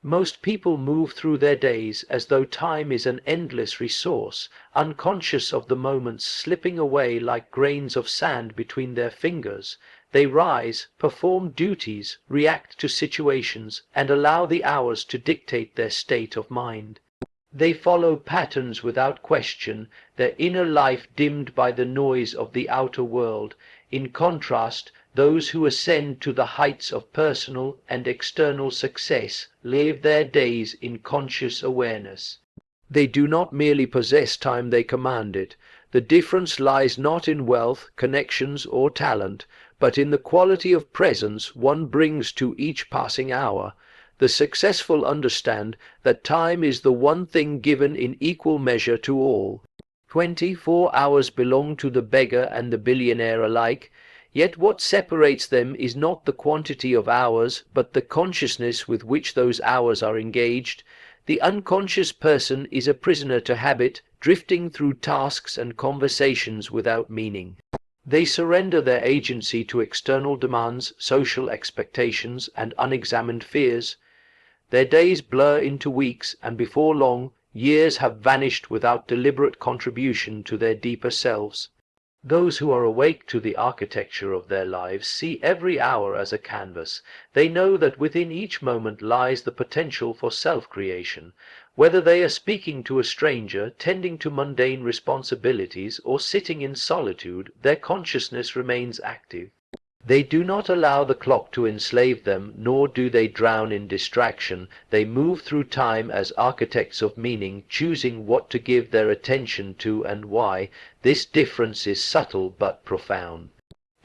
Most people move through their days as though time is an endless resource, unconscious of the moments slipping away like grains of sand between their fingers. They rise, perform duties, react to situations, and allow the hours to dictate their state of mind. They follow patterns without question, their inner life dimmed by the noise of the outer world. In contrast, those who ascend to the heights of personal and external success live their days in conscious awareness. They do not merely possess time, they command it. The difference lies not in wealth, connections, or talent, but in the quality of presence one brings to each passing hour. The successful understand that time is the one thing given in equal measure to all. 24 hours belong to the beggar and the billionaire alike. Yet what separates them is not the quantity of hours, but the consciousness with which those hours are engaged. The unconscious person is a prisoner to habit, drifting through tasks and conversations without meaning. They surrender their agency to external demands, social expectations, and unexamined fears. Their days blur into weeks, and before long, years have vanished without deliberate contribution to their deeper selves. Those who are awake to the architecture of their lives see every hour as a canvas. They know that within each moment lies the potential for self-creation. Whether they are speaking to a stranger, tending to mundane responsibilities, or sitting in solitude, their consciousness remains active. They do not allow the clock to enslave them, nor do they drown in distraction. They move through time as architects of meaning, choosing what to give their attention to and why. This difference is subtle but profound.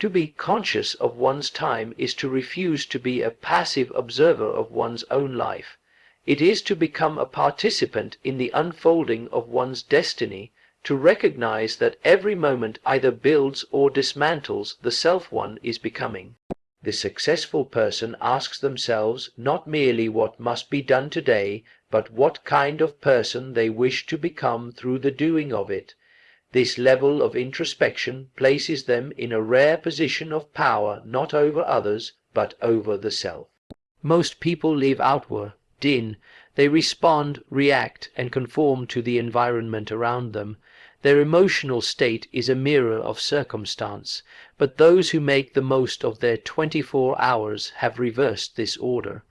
To be conscious of one's time is to refuse to be a passive observer of one's own life. It is to become a participant in the unfolding of one's destiny, to recognize that every moment either builds or dismantles the self one is becoming. The successful person asks themselves not merely what must be done today, but what kind of person they wish to become through the doing of it. This level of introspection places them in a rare position of power, not over others, but over the self. Most people live outward, in. They respond, react, and conform to the environment around them. Their emotional state is a mirror of circumstance, but those who make the most of their 24 hours have reversed this order.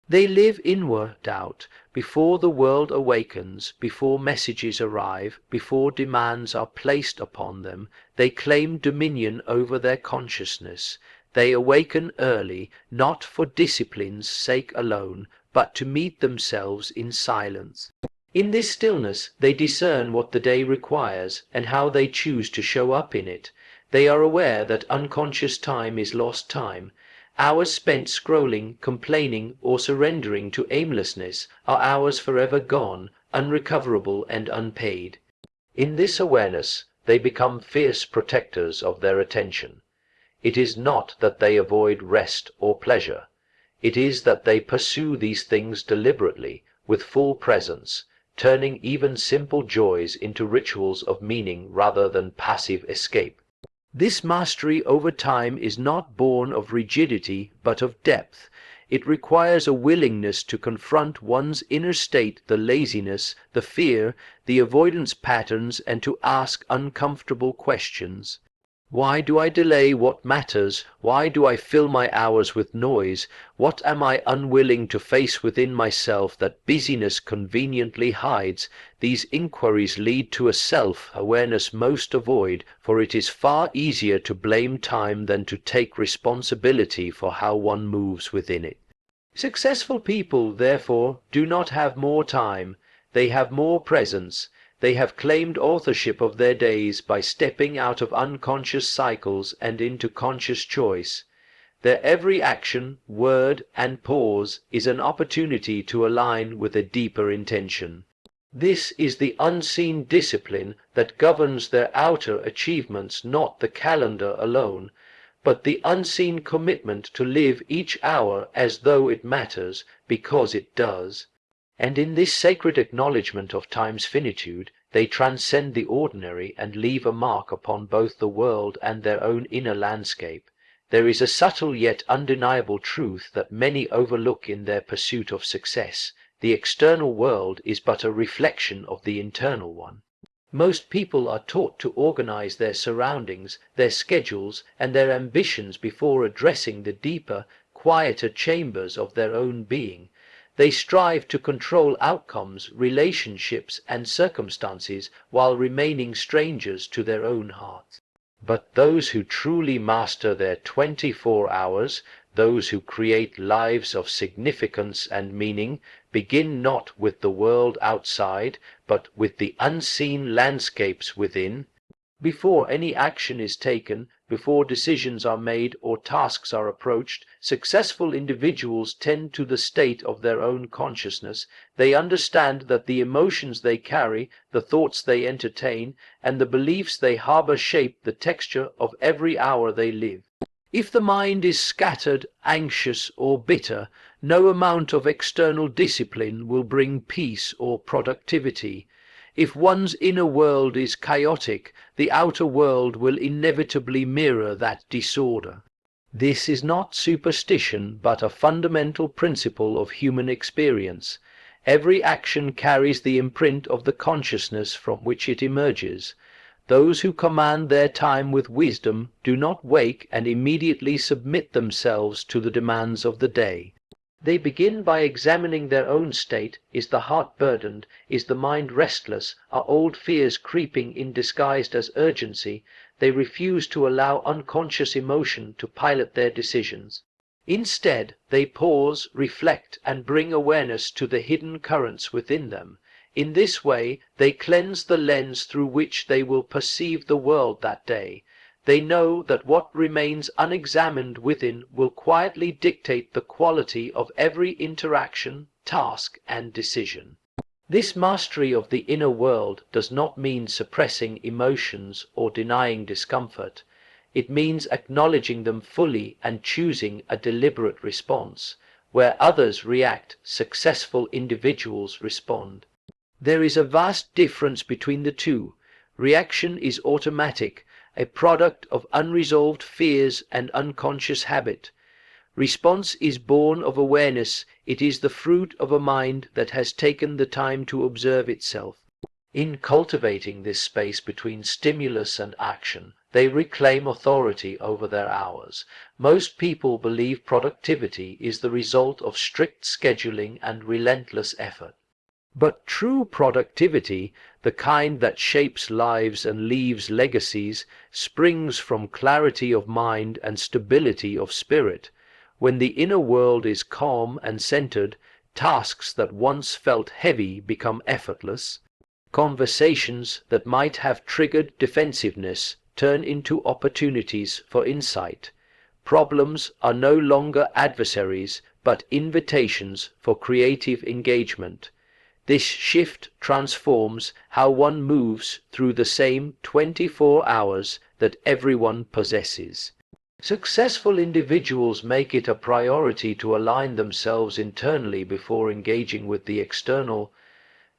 They live inward out, before the world awakens, before messages arrive, before demands are placed upon them. They claim dominion over their consciousness. They awaken early, not for discipline's sake alone, but to meet themselves in silence. In this stillness they discern what the day requires and how they choose to show up in it. They are aware that unconscious time is lost time. Hours spent scrolling, complaining, or surrendering to aimlessness are hours forever gone, unrecoverable and unpaid. In this awareness they become fierce protectors of their attention. It is not that they avoid rest or pleasure. It is that they pursue these things deliberately, with full presence, turning even simple joys into rituals of meaning rather than passive escape. This mastery over time is not born of rigidity, but of depth. It requires a willingness to confront one's inner state, the laziness, the fear, the avoidance patterns, and to ask uncomfortable questions. Why do I delay what matters? Why do I fill my hours with noise? What am I unwilling to face within myself that busyness conveniently hides? These inquiries lead to a self-awareness most avoid, for it is far easier to blame time than to take responsibility for how one moves within it. Successful people, therefore, do not have more time. They have more presence. They have claimed authorship of their days by stepping out of unconscious cycles and into conscious choice. Their every action, word, and pause is an opportunity to align with a deeper intention. This is the unseen discipline that governs their outer achievements, not the calendar alone, but the unseen commitment to live each hour as though it matters, because it does. And in this sacred acknowledgment of time's finitude, they transcend the ordinary and leave a mark upon both the world and their own inner landscape. There is a subtle yet undeniable truth that many overlook in their pursuit of success. The external world is but a reflection of the internal one. Most people are taught to organize their surroundings, their schedules, and their ambitions before addressing the deeper, quieter chambers of their own being. They strive to control outcomes, relationships, and circumstances while remaining strangers to their own hearts. But those who truly master their 24 hours, those who create lives of significance and meaning, begin not with the world outside, but with the unseen landscapes within. Before any action is taken, before decisions are made or tasks are approached, successful individuals tend to the state of their own consciousness. They understand that the emotions they carry, the thoughts they entertain, and the beliefs they harbor shape the texture of every hour they live. If the mind is scattered, anxious, or bitter, no amount of external discipline will bring peace or productivity. If one's inner world is chaotic, the outer world will inevitably mirror that disorder. This is not superstition, but a fundamental principle of human experience. Every action carries the imprint of the consciousness from which it emerges. Those who command their time with wisdom do not wake and immediately submit themselves to the demands of the day. They begin by examining their own state. Is the heart burdened? Is the mind restless? Are old fears creeping in disguised as urgency? They refuse to allow unconscious emotion to pilot their decisions. Instead, they pause, reflect, and bring awareness to the hidden currents within them. In this way, they cleanse the lens through which they will perceive the world that day. They know that what remains unexamined within will quietly dictate the quality of every interaction, task, and decision. This mastery of the inner world does not mean suppressing emotions or denying discomfort. It means acknowledging them fully and choosing a deliberate response. Where others react, successful individuals respond. There is a vast difference between the two. Reaction is automatic, a product of unresolved fears and unconscious habit. Response is born of awareness. It is the fruit of a mind that has taken the time to observe itself. In cultivating this space between stimulus and action, they reclaim authority over their hours. Most people believe productivity is the result of strict scheduling and relentless effort. But true productivity, the kind that shapes lives and leaves legacies, springs from clarity of mind and stability of spirit. When the inner world is calm and centered, tasks that once felt heavy become effortless. Conversations that might have triggered defensiveness turn into opportunities for insight. Problems are no longer adversaries, but invitations for creative engagement. This shift transforms how one moves through the same 24 hours that everyone possesses. Successful individuals make it a priority to align themselves internally before engaging with the external.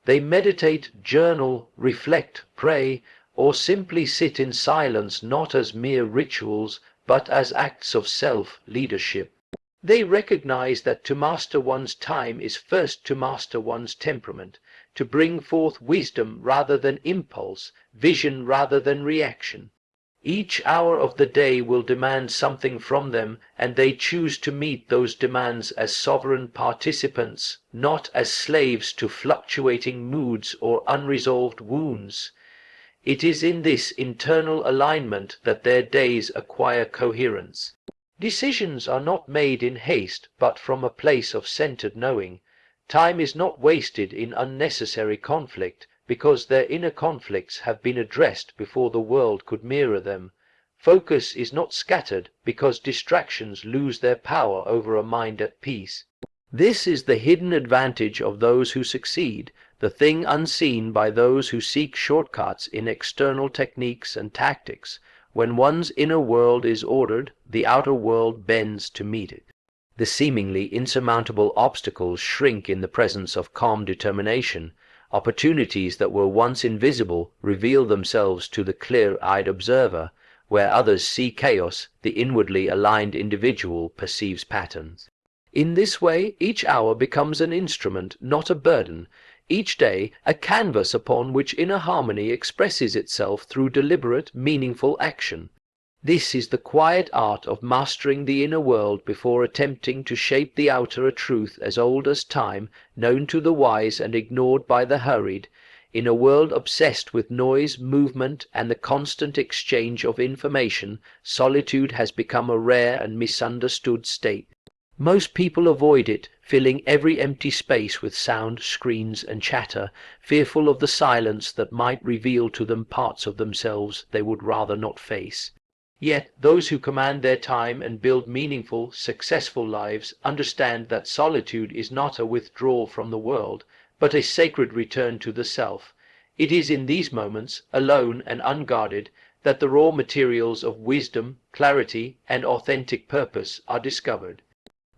They meditate, journal, reflect, pray, or simply sit in silence, not as mere rituals, but as acts of self-leadership. They recognize that to master one's time is first to master one's temperament, to bring forth wisdom rather than impulse, vision rather than reaction. Each hour of the day will demand something from them, and they choose to meet those demands as sovereign participants, not as slaves to fluctuating moods or unresolved wounds. It is in this internal alignment that their days acquire coherence. Decisions are not made in haste, but from a place of centered knowing. Time is not wasted in unnecessary conflict, because their inner conflicts have been addressed before the world could mirror them. Focus is not scattered, because distractions lose their power over a mind at peace. This is the hidden advantage of those who succeed, the thing unseen by those who seek shortcuts in external techniques and tactics. When one's inner world is ordered, the outer world bends to meet it. The seemingly insurmountable obstacles shrink in the presence of calm determination. Opportunities that were once invisible reveal themselves to the clear-eyed observer. Where others see chaos, the inwardly aligned individual perceives patterns. In this way, each hour becomes an instrument, not a burden. Each day, a canvas upon which inner harmony expresses itself through deliberate, meaningful action. This is the quiet art of mastering the inner world before attempting to shape the outer, a truth as old as time, known to the wise and ignored by the hurried. In a world obsessed with noise, movement, and the constant exchange of information, solitude has become a rare and misunderstood state. Most people avoid it, filling every empty space with sound, screens, and chatter, fearful of the silence that might reveal to them parts of themselves they would rather not face. Yet those who command their time and build meaningful, successful lives understand that solitude is not a withdrawal from the world, but a sacred return to the self. It is in these moments, alone and unguarded, that the raw materials of wisdom, clarity, and authentic purpose are discovered.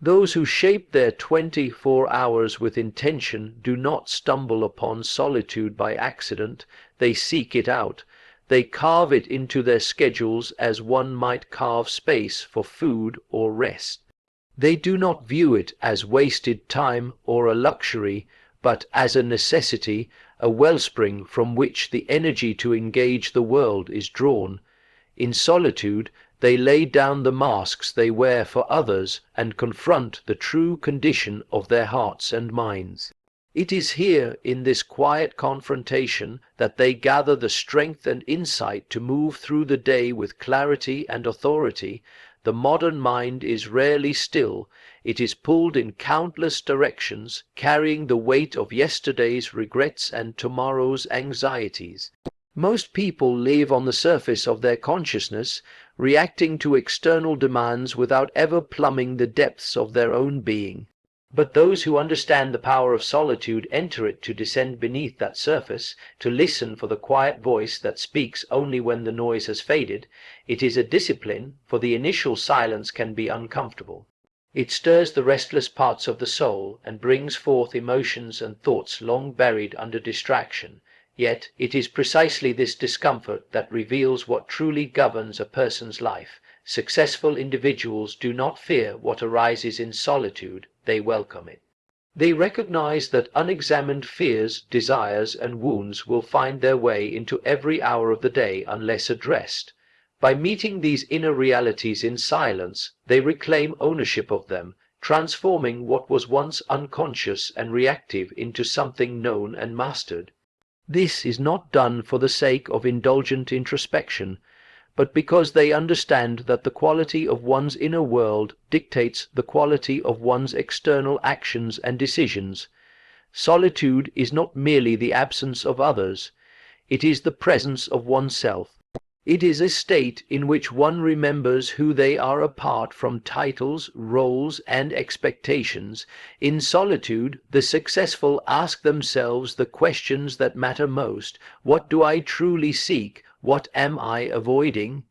Those who shape their 24 hours with intention do not stumble upon solitude by accident. They seek it out. They carve it into their schedules as one might carve space for food or rest. They do not view it as wasted time or a luxury, but as a necessity, a wellspring from which the energy to engage the world is drawn. In solitude, they lay down the masks they wear for others and confront the true condition of their hearts and minds. It is here, in this quiet confrontation, that they gather the strength and insight to move through the day with clarity and authority. The modern mind is rarely still. It is pulled in countless directions, carrying the weight of yesterday's regrets and tomorrow's anxieties. Most people live on the surface of their consciousness, reacting to external demands without ever plumbing the depths of their own being. But those who understand the power of solitude enter it to descend beneath that surface, to listen for the quiet voice that speaks only when the noise has faded. It is a discipline, for the initial silence can be uncomfortable. It stirs the restless parts of the soul and brings forth emotions and thoughts long buried under distraction. Yet it is precisely this discomfort that reveals what truly governs a person's life. Successful individuals do not fear what arises in solitude, they welcome it. They recognize that unexamined fears, desires, and wounds will find their way into every hour of the day unless addressed. By meeting these inner realities in silence, they reclaim ownership of them, transforming what was once unconscious and reactive into something known and mastered. This is not done for the sake of indulgent introspection, but because they understand that the quality of one's inner world dictates the quality of one's external actions and decisions. Solitude is not merely the absence of others, it is the presence of oneself. It is a state in which one remembers who they are apart from titles, roles, and expectations. In solitude, the successful ask themselves the questions that matter most. What do I truly seek? What am I avoiding?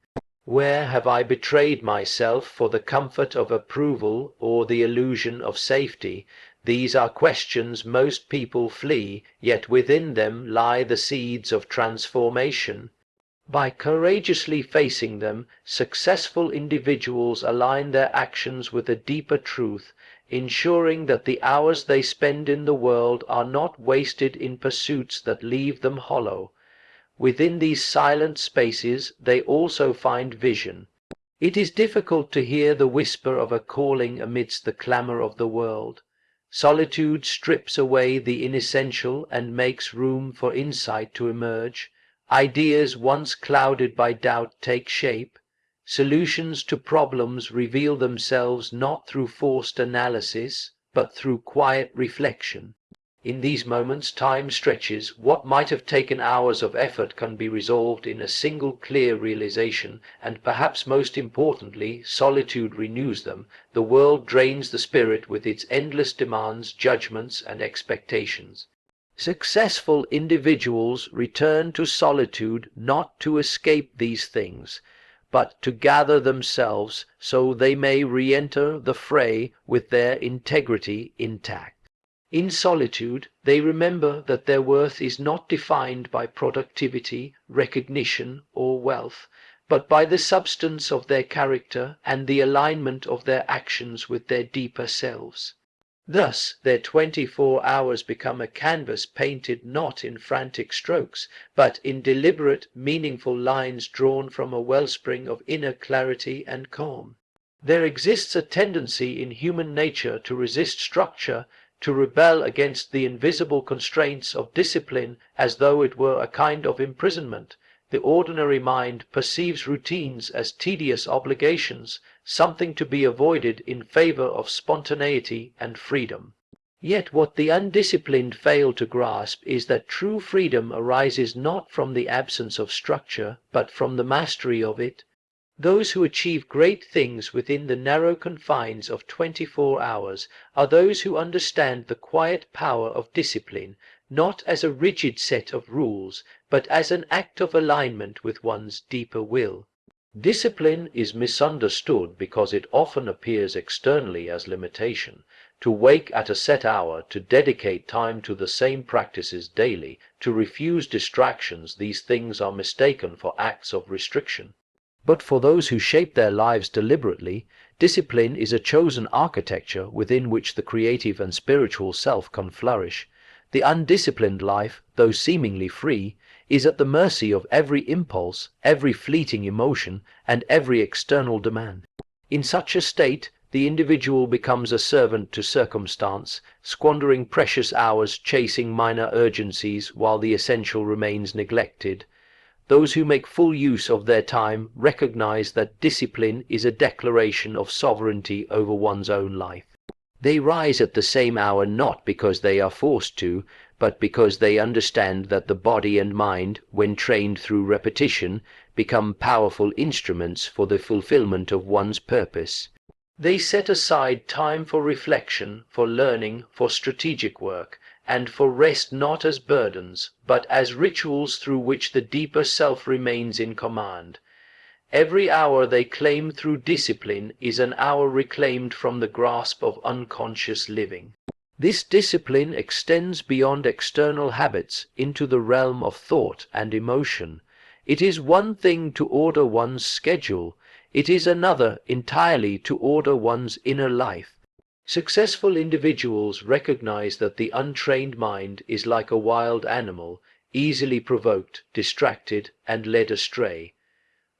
Where have I betrayed myself for the comfort of approval or the illusion of safety? These are questions most people flee, yet within them lie the seeds of transformation. By courageously facing them, successful individuals align their actions with a deeper truth, ensuring that the hours they spend in the world are not wasted in pursuits that leave them hollow. Within these silent spaces they also find vision. It is difficult to hear the whisper of a calling amidst the clamor of the world. Solitude strips away the inessential and makes room for insight to emerge. Ideas once clouded by doubt take shape. Solutions to problems reveal themselves not through forced analysis, but through quiet reflection. In these moments, time stretches. What might have taken hours of effort can be resolved in a single clear realization, and perhaps most importantly, solitude renews them. The world drains the spirit with its endless demands, judgments, and expectations. Successful individuals return to solitude not to escape these things, but to gather themselves so they may re-enter the fray with their integrity intact. In solitude, they remember that their worth is not defined by productivity, recognition, or wealth. but by the substance of their character and the alignment of their actions with their deeper selves. Thus, their 24 hours become a canvas painted not in frantic strokes, but in deliberate, meaningful lines drawn from a wellspring of inner clarity and calm. There exists a tendency in human nature to resist structure, to rebel against the invisible constraints of discipline as though it were a kind of imprisonment. The ordinary mind perceives routines as tedious obligations, something to be avoided in favor of spontaneity and freedom. Yet what the undisciplined fail to grasp is that true freedom arises not from the absence of structure, but from the mastery of it. Those who achieve great things within the narrow confines of 24 hours are those who understand the quiet power of discipline, not as a rigid set of rules, but as an act of alignment with one's deeper will. Discipline is misunderstood because it often appears externally as limitation. To wake at a set hour, to dedicate time to the same practices daily, to refuse distractions, these things are mistaken for acts of restriction. But for those who shape their lives deliberately, discipline is a chosen architecture within which the creative and spiritual self can flourish. The undisciplined life, though seemingly free, is at the mercy of every impulse, every fleeting emotion, and every external demand. In such a state, the individual becomes a servant to circumstance, squandering precious hours chasing minor urgencies while the essential remains neglected. Those who make full use of their time recognize that discipline is a declaration of sovereignty over one's own life. They rise at the same hour not because they are forced to, but because they understand that the body and mind, when trained through repetition, become powerful instruments for the fulfillment of one's purpose. They set aside time for reflection, for learning, for strategic work, and for rest not as burdens, but as rituals through which the deeper self remains in command. Every hour they claim through discipline is an hour reclaimed from the grasp of unconscious living. This discipline extends beyond external habits into the realm of thought and emotion. It is one thing to order one's schedule, it is another entirely to order one's inner life. Successful individuals recognize that the untrained mind is like a wild animal, easily provoked, distracted, and led astray.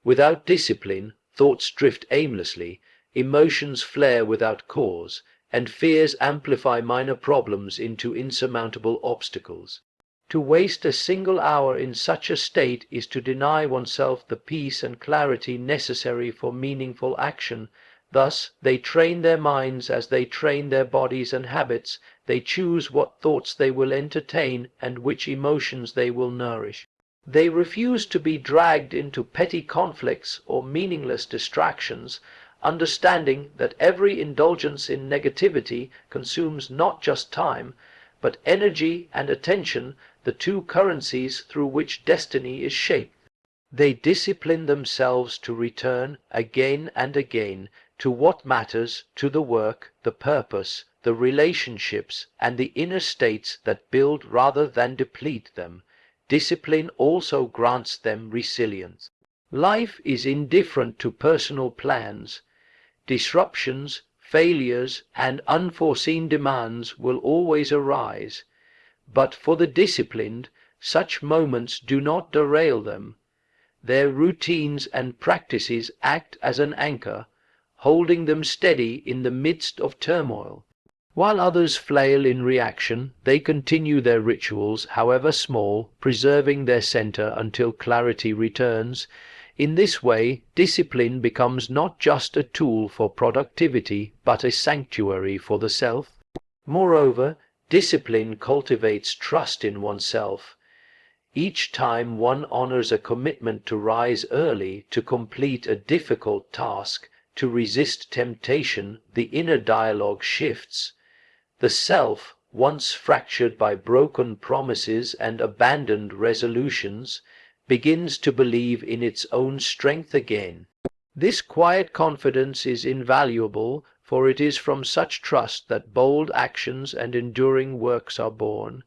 Without discipline, thoughts drift aimlessly, emotions flare without cause, and fears amplify minor problems into insurmountable obstacles. To waste a single hour in such a state is to deny oneself the peace and clarity necessary for meaningful action. Thus, they train their minds as they train their bodies and habits. They choose what thoughts they will entertain and which emotions they will nourish. They refuse to be dragged into petty conflicts or meaningless distractions, understanding that every indulgence in negativity consumes not just time, but energy and attention, the two currencies through which destiny is shaped. They discipline themselves to return again and again to what matters, to the work, the purpose, the relationships, and the inner states that build rather than deplete them. Discipline also grants them resilience. Life is indifferent to personal plans. Disruptions, failures, and unforeseen demands will always arise, but for the disciplined, such moments do not derail them. Their routines and practices act as an anchor, holding them steady in the midst of turmoil. While others flail in reaction, they continue their rituals, however small, preserving their center until clarity returns. In this way, discipline becomes not just a tool for productivity, but a sanctuary for the self. Moreover, discipline cultivates trust in oneself. Each time one honors a commitment to rise early, to complete a difficult task, to resist temptation, the inner dialogue shifts. The self, once fractured by broken promises and abandoned resolutions, begins to believe in its own strength again. This quiet confidence is invaluable, for it is from such trust that bold actions and enduring works are born.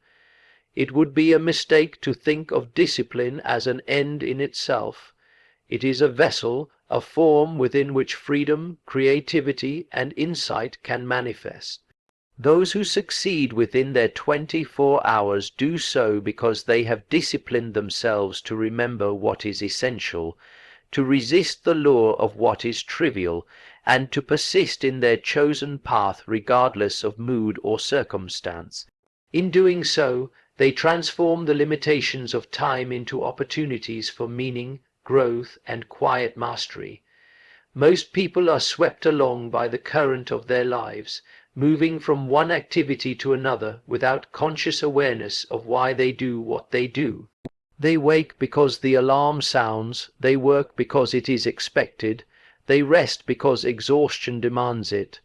It would be a mistake to think of discipline as an end in itself. It is a vessel, a form within which freedom, creativity, and insight can manifest. Those who succeed within their 24 hours do so because they have disciplined themselves to remember what is essential, to resist the lure of what is trivial, and to persist in their chosen path regardless of mood or circumstance. In doing so, they transform the limitations of time into opportunities for meaning, growth, and quiet mastery. Most people are swept along by the current of their lives, moving from one activity to another without conscious awareness of why they do what they do. They wake because the alarm sounds, they work because it is expected, they rest because exhaustion demands it.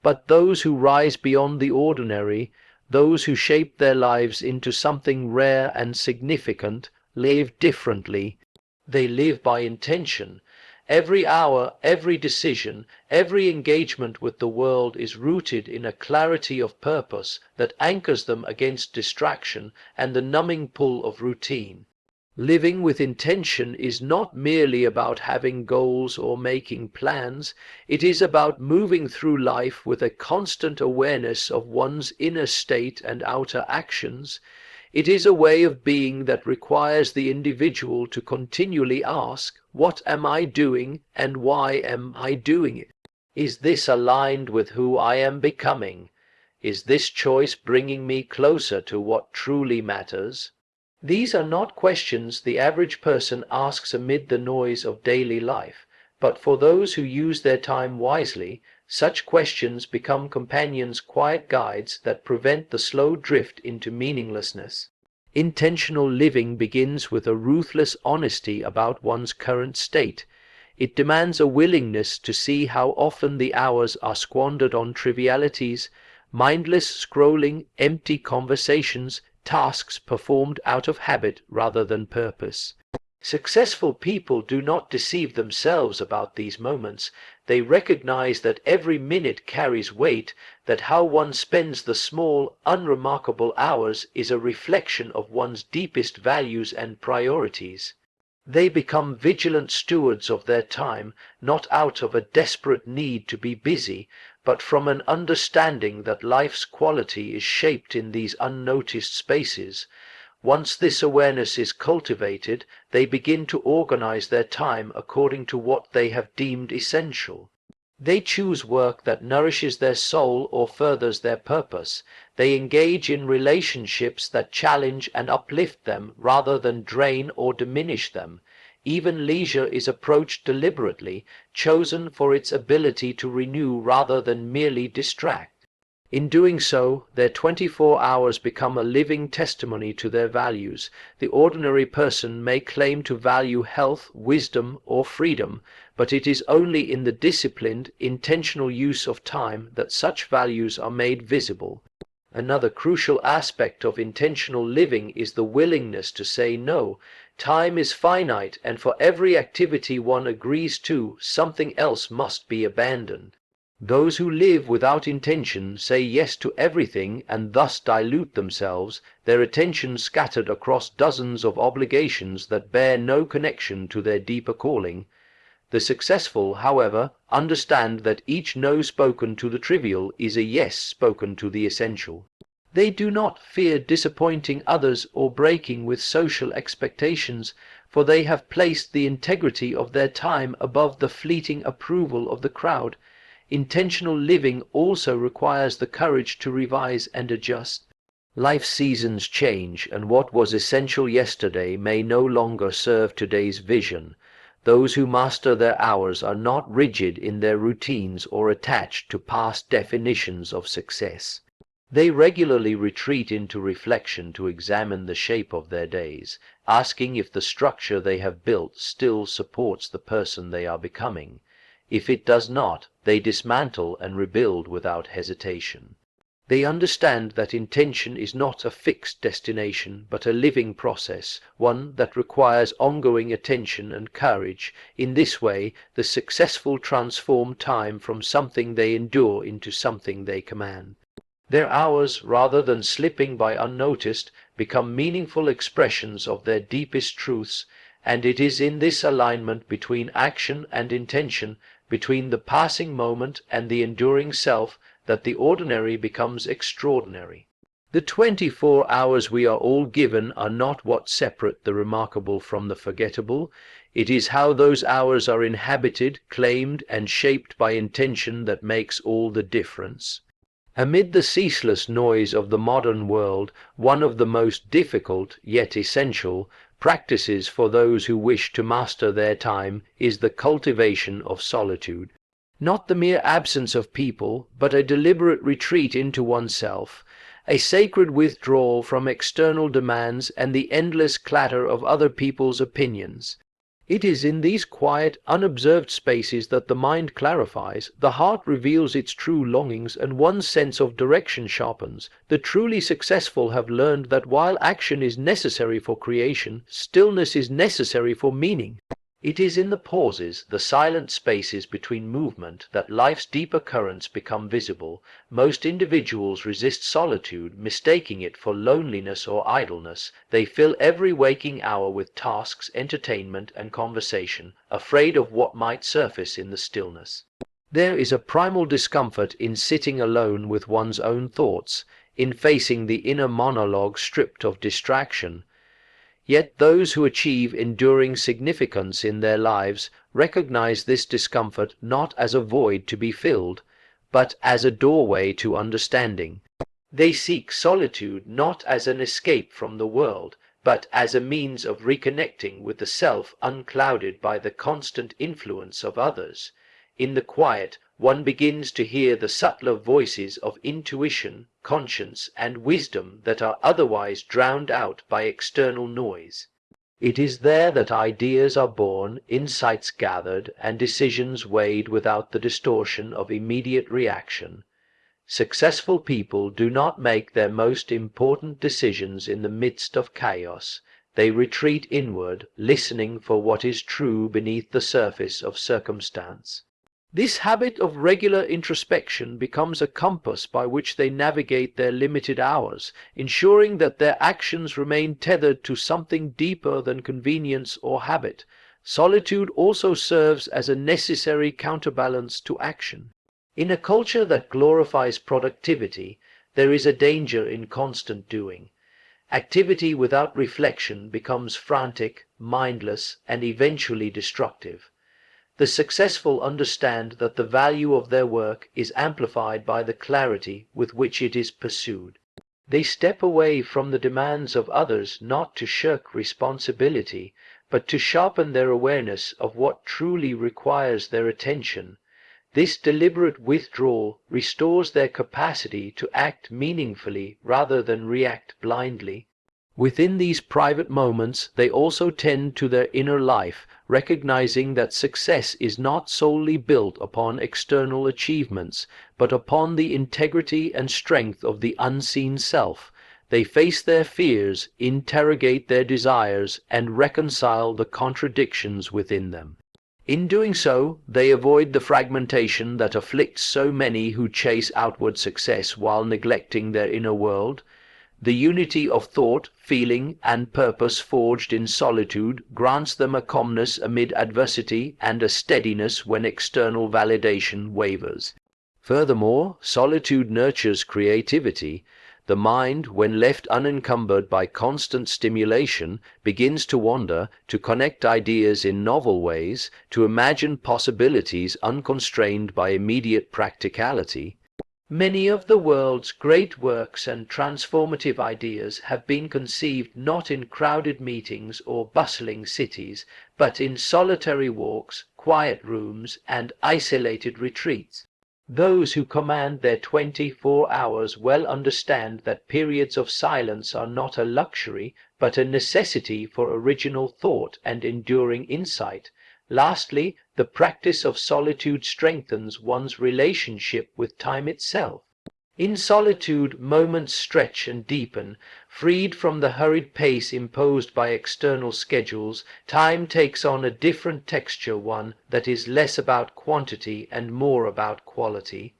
But those who rise beyond the ordinary, those who shape their lives into something rare and significant, live differently. They live by intention. Every hour, every decision, every engagement with the world is rooted in a clarity of purpose that anchors them against distraction and the numbing pull of routine. Living with intention is not merely about having goals or making plans. It is about moving through life with a constant awareness of one's inner state and outer actions. It is a way of being that requires the individual to continually ask, "What am I doing, and why am I doing it? Is this aligned with who I am becoming? Is this choice bringing me closer to what truly matters?" These are not questions the average person asks amid the noise of daily life, but for those who use their time wisely, such questions become companions, quiet guides that prevent the slow drift into meaninglessness. Intentional living begins with a ruthless honesty about one's current state. It demands a willingness to see how often the hours are squandered on trivialities, mindless scrolling, empty conversations, tasks performed out of habit rather than purpose. Successful people do not deceive themselves about these moments. They recognize that every minute carries weight, that how one spends the small, unremarkable hours is a reflection of one's deepest values and priorities. They become vigilant stewards of their time, not out of a desperate need to be busy, but from an understanding that life's quality is shaped in these unnoticed spaces. Once this awareness is cultivated, they begin to organize their time according to what they have deemed essential. They choose work that nourishes their soul or furthers their purpose. They engage in relationships that challenge and uplift them rather than drain or diminish them. Even leisure is approached deliberately, chosen for its ability to renew rather than merely distract. In doing so, their 24 hours become a living testimony to their values. The ordinary person may claim to value health, wisdom, or freedom, but it is only in the disciplined, intentional use of time that such values are made visible. Another crucial aspect of intentional living is the willingness to say no. Time is finite, and for every activity one agrees to, something else must be abandoned. Those who live without intention say yes to everything and thus dilute themselves, their attention scattered across dozens of obligations that bear no connection to their deeper calling. The successful, however, understand that each no spoken to the trivial is a yes spoken to the essential. They do not fear disappointing others or breaking with social expectations, for they have placed the integrity of their time above the fleeting approval of the crowd. Intentional living also requires the courage to revise and adjust. Life seasons change, and what was essential yesterday may no longer serve today's vision. Those who master their hours are not rigid in their routines or attached to past definitions of success. They regularly retreat into reflection to examine the shape of their days, asking if the structure they have built still supports the person they are becoming. If it does not, they dismantle and rebuild without hesitation. They understand that intention is not a fixed destination, but a living process, one that requires ongoing attention and courage. In this way, the successful transform time from something they endure into something they command. Their hours, rather than slipping by unnoticed, become meaningful expressions of their deepest truths, and it is in this alignment between action and intention, between the passing moment and the enduring self, that the ordinary becomes extraordinary. The 24 hours we are all given are not what separate the remarkable from the forgettable. It is how those hours are inhabited, claimed, and shaped by intention that makes all the difference. Amid the ceaseless noise of the modern world, one of the most difficult, yet essential, practices for those who wish to master their time is the cultivation of solitude. Not the mere absence of people, but a deliberate retreat into oneself, a sacred withdrawal from external demands and the endless clatter of other people's opinions. It is in these quiet, unobserved spaces that the mind clarifies, the heart reveals its true longings, and one's sense of direction sharpens. The truly successful have learned that while action is necessary for creation, stillness is necessary for meaning. It is in the pauses, the silent spaces between movement, that life's deeper currents become visible. Most individuals resist solitude, mistaking it for loneliness or idleness. They fill every waking hour with tasks, entertainment, and conversation, afraid of what might surface in the stillness. There is a primal discomfort in sitting alone with one's own thoughts, in facing the inner monologue stripped of distraction. Yet those who achieve enduring significance in their lives recognize this discomfort not as a void to be filled, but as a doorway to understanding. They seek solitude not as an escape from the world, but as a means of reconnecting with the self unclouded by the constant influence of others. In the quiet, one begins to hear the subtler voices of intuition, conscience, and wisdom that are otherwise drowned out by external noise. It is there that ideas are born, insights gathered, and decisions weighed without the distortion of immediate reaction. Successful people do not make their most important decisions in the midst of chaos. They retreat inward, listening for what is true beneath the surface of circumstance. This habit of regular introspection becomes a compass by which they navigate their limited hours, ensuring that their actions remain tethered to something deeper than convenience or habit. Solitude also serves as a necessary counterbalance to action. In a culture that glorifies productivity, there is a danger in constant doing. Activity without reflection becomes frantic, mindless, and eventually destructive. The successful understand that the value of their work is amplified by the clarity with which it is pursued. They step away from the demands of others not to shirk responsibility, but to sharpen their awareness of what truly requires their attention. This deliberate withdrawal restores their capacity to act meaningfully rather than react blindly. Within these private moments, they also tend to their inner life, recognizing that success is not solely built upon external achievements, but upon the integrity and strength of the unseen self. They face their fears, interrogate their desires, and reconcile the contradictions within them. In doing so, they avoid the fragmentation that afflicts so many who chase outward success while neglecting their inner world. The unity of thought, feeling, and purpose forged in solitude grants them a calmness amid adversity and a steadiness when external validation wavers. Furthermore, solitude nurtures creativity. The mind, when left unencumbered by constant stimulation, begins to wander, to connect ideas in novel ways, to imagine possibilities unconstrained by immediate practicality. Many of the world's great works and transformative ideas have been conceived not in crowded meetings or bustling cities, but in solitary walks, quiet rooms, and isolated retreats. Those who command their 24 hours well understand that periods of silence are not a luxury, but a necessity for original thought and enduring insight. Lastly, the practice of solitude strengthens one's relationship with time itself. In solitude, moments stretch and deepen. Freed from the hurried pace imposed by external schedules, time takes on a different texture, one that is less about quantity and more about quality.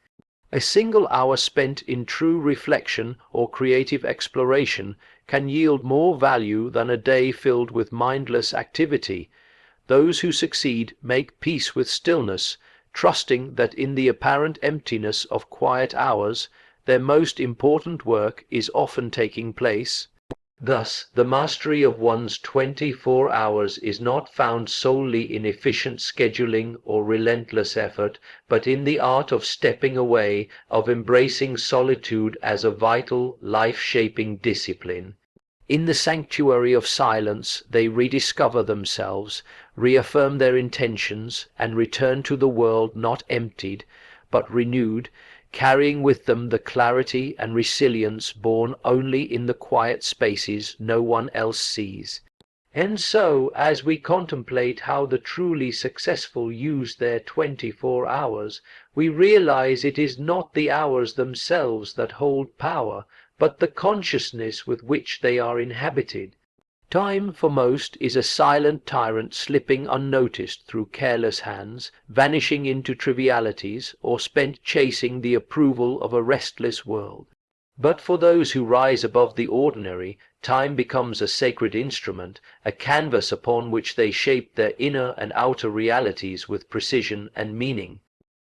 A single hour spent in true reflection or creative exploration can yield more value than a day filled with mindless activity. Those who succeed make peace with stillness, trusting that in the apparent emptiness of quiet hours, their most important work is often taking place. Thus, the mastery of one's 24 hours is not found solely in efficient scheduling or relentless effort, but in the art of stepping away, of embracing solitude as a vital, life-shaping discipline. In the sanctuary of silence, they rediscover themselves, reaffirm their intentions, and return to the world not emptied, but renewed, carrying with them the clarity and resilience born only in the quiet spaces no one else sees. And so, as we contemplate how the truly successful use their 24 hours, we realize it is not the hours themselves that hold power, but the consciousness with which they are inhabited. Time, for most, is a silent tyrant slipping unnoticed through careless hands, vanishing into trivialities, or spent chasing the approval of a restless world. But for those who rise above the ordinary, time becomes a sacred instrument, a canvas upon which they shape their inner and outer realities with precision and meaning.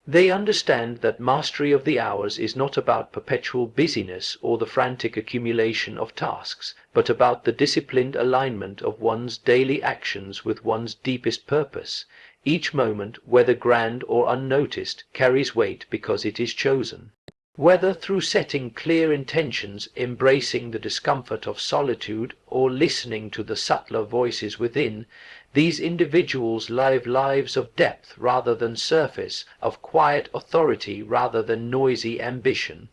They understand that mastery of the hours is not about perpetual busyness or the frantic accumulation of tasks, but about the disciplined alignment of one's daily actions with one's deepest purpose. Each moment, whether grand or unnoticed, carries weight because it is chosen. Whether through setting clear intentions, embracing the discomfort of solitude, or listening to the subtler voices within, these individuals live lives of depth rather than surface, of quiet authority rather than noisy ambition.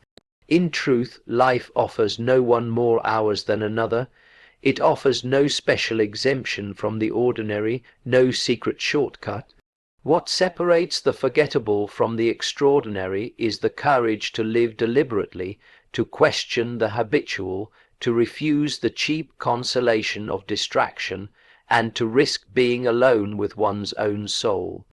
In truth, life offers no one more hours than another. It offers no special exemption from the ordinary, no secret shortcut. What separates the forgettable from the extraordinary is the courage to live deliberately, to question the habitual, to refuse the cheap consolation of distraction, and to risk being alone with one's own soul.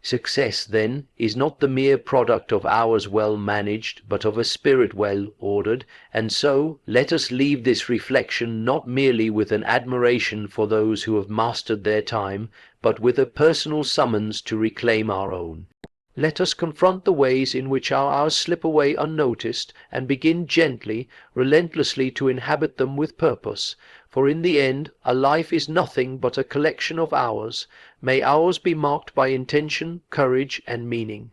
Success, then, is not the mere product of hours well managed, but of a spirit well ordered, and so let us leave this reflection not merely with an admiration for those who have mastered their time, but with a personal summons to reclaim our own. Let us confront the ways in which our hours slip away unnoticed, and begin gently, relentlessly to inhabit them with purpose, for in the end a life is nothing but a collection of hours. May ours be marked by intention, courage, and meaning.